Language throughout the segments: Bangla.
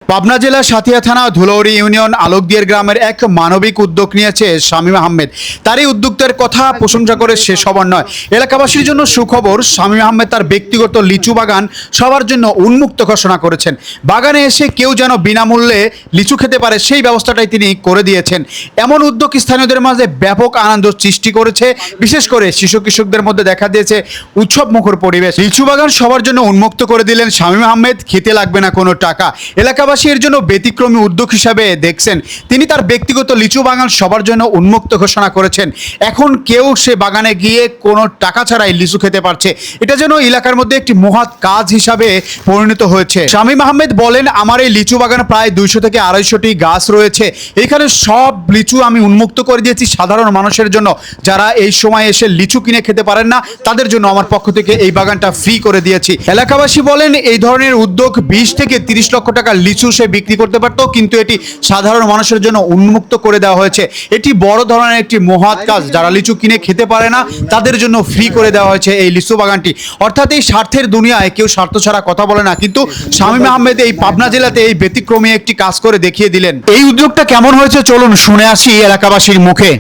পাবনা জেলার সাথিয়া থানা ধুলৌড়ি ইউনিয়ন আলোকদিয়ার গ্রামের এক মানবিক উদ্যোগ নিয়েছে শামীম আহমেদ। তার এই উদ্যোগের কথা প্রশংসা করে শেষ হবার নয়। এলাকাবাসীর জন্য সুখবর, শামীম আহমেদ তার ব্যক্তিগত লিচু বাগান সবার জন্য উন্মুক্ত ঘোষণা করেছেন। বাগানে এসে কেউ যেন বিনামূল্যে লিচু খেতে পারে সেই ব্যবস্থাটাই তিনি করে দিয়েছেন। এমন উদ্যোগ স্থানীয়দের মাঝে ব্যাপক আনন্দ সৃষ্টি করেছে। বিশেষ করে শিশু কিশোরদের মধ্যে দেখা দিয়েছে উৎসব মুখর পরিবেশ। লিচু বাগান সবার জন্য উন্মুক্ত করে দিলেন শামীম আহমেদ। খেতে লাগবে না কোনো টাকা। এলাকাবাসী এর জন্য ব্যতিক্রমী উদ্যোগ হিসাবে দেখছেন। তিনি তার ব্যক্তিগত লিচু বাগান সবার জন্য উন্মুক্ত ঘোষণা করেছেন। এখন কেউ সে বাগানে গিয়ে কোনো টাকা ছাড়াই লিচু খেতে পারছে। এটা যেন এলাকার মধ্যে একটি মহৎ কাজ হিসাবে পরিণত হয়েছে। শামীম আহমেদ বলেন, আমার এই লিচু বাগানে প্রায় 200 থেকে 250টি গাছ রয়েছে। এখানে সব লিচু আমি উন্মুক্ত করে দিয়েছি সাধারণ মানুষের জন্য। যারা এই সময় এসে লিচু কিনে খেতে পারেন না তাদের জন্য আমার পক্ষ থেকে এই বাগানটা ফ্রি করে দিয়েছি। এলাকাবাসী বলেন, এই ধরনের উদ্যোগ 20 থেকে 30 লক্ষ টাকার লিচু সে বিক্রি করতে পারতো, কিন্তু এটি সাধারণ মানুষের জন্য উন্মুক্ত করে দেওয়া হয়েছে। এটি বড় ধরনের একটি মহৎ কাজ। যারা লিচু কিনে খেতে পারে না তাদের জন্য ফ্রি করে দেওয়া হয়েছে এই লিচু বাগানটি। অর্থাৎ এই স্বার্থের দুনিয়ায় কেউ স্বার্থ ছাড়া কথা বলে না, কিন্তু শামীম আহমেদ এই পাবনা জেলাতে এই ব্যতিক্রমী একটি কাজ করে দেখিয়ে দিলেন। এই উদ্যোগটা কেমন হয়েছে চলুন শুনে আসি এলাকাবাসীর মুখে।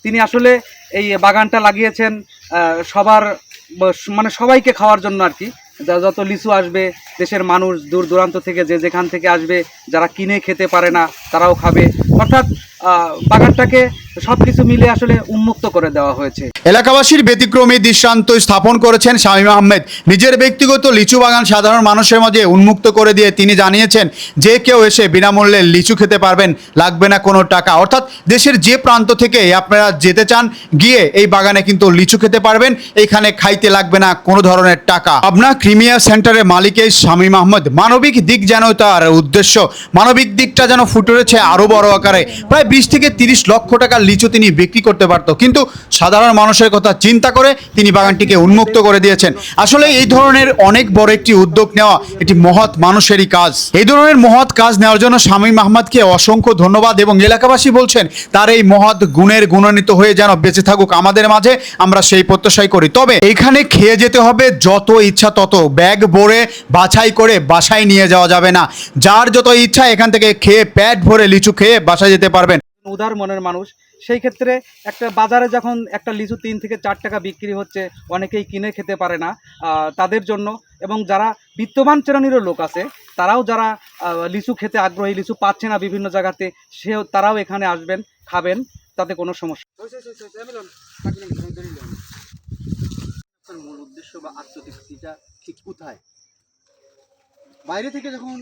তিনি আসলে এই বাগানটা লাগিয়েছেন সবার মানে সবাইকে খাওয়ার জন্য আর কি। যত লিচু আসবে, দেশের মানুষ দূর দূরান্ত থেকে যে যেখান থেকে আসবে, যারা কিনে খেতে পারে না তারাও খাবে। অর্থাৎ বাগানটাকে সবকিছু মিলে আসলে উন্মুক্ত করে দেওয়া হয়েছে। এলাকাবাসীর ব্যতিক্রমী দৃষ্টান্ত স্থাপন করেছেন শামীম আহমেদ। নিজের ব্যক্তিগত লিচু বাগান সাধারণ মানুষের মাঝে উন্মুক্ত করে দিয়ে তিনি জানিয়েছেন, যে কেউ এসে বিনামূল্যে লিচু খেতে পারবেন, লাগবে না কোনো টাকা। অর্থাৎ দেশের যে প্রান্ত থেকে আপনারা যেতে চান গিয়ে এই বাগানে কিন্তু লিচু খেতে পারবেন। এখানে খাইতে লাগবে না কোনো ধরনের টাকা। পাবনা ক্রিমিয়া সেন্টারের মালিক এই শামীম আহমেদ। মানবিক দিক যেন তার উদ্দেশ্য, মানবিক দিকটা যেন ফুটে উঠেছে আরো বড় আকারে। প্রায় 20 থেকে 30 লক্ষ টাকার লিচু তিনি বিক্রি করতে পারত, কিন্তু সাধারণ মানুষের কথা চিন্তা করে তিনি বাগানটিকে উন্মুক্ত করে দিয়েছেন। আসলে এই ধরনের অনেক বড় একটি উদ্যোগ নেওয়া এটি মহৎ মানুষেরই কাজ। এই ধরনের মহৎ কাজ নেওয়ার জন্য শামীম আহমেদকে অসংখ্য ধন্যবাদ। এবং এলাকাবাসী বলছেন তার এই মহৎ গুণের গুণান্বিত হয়ে যেন বেঁচে থাকুক আমাদের মাঝে, আমরা সেই প্রত্যাশাই করি। তবে এখানে খেয়ে যেতে হবে যত ইচ্ছা তত, ব্যাগ ভরে বাছাই করে বাসায় নিয়ে যাওয়া যাবে না। যার যত ইচ্ছা এখান থেকে খেয়ে পেট ভরে লিচু খেয়ে বাসায় যেতে পারবেন। উদার মনের মানুষ। সেই ক্ষেত্রে একটা বাজারে যখন একটা লিচু 3 থেকে 4 টাকা বিক্রি হচ্ছে, অনেকেই কিনে খেতে পারে না, তাদের জন্য। এবং যারা বিত্তবান শ্রেণীরও লোক আছে, তারাও যারা লিচু খেতে আগ্রহী, লিচু পাচ্ছে না বিভিন্ন জায়গাতে, তারাও এখানে আসবেন, খাবেন, তাতে কোনো সমস্যা। মূল উদ্দেশ্য বা আত্মতৃপ্তিটা ঠিক কোথায়? বাইরে থেকে যখন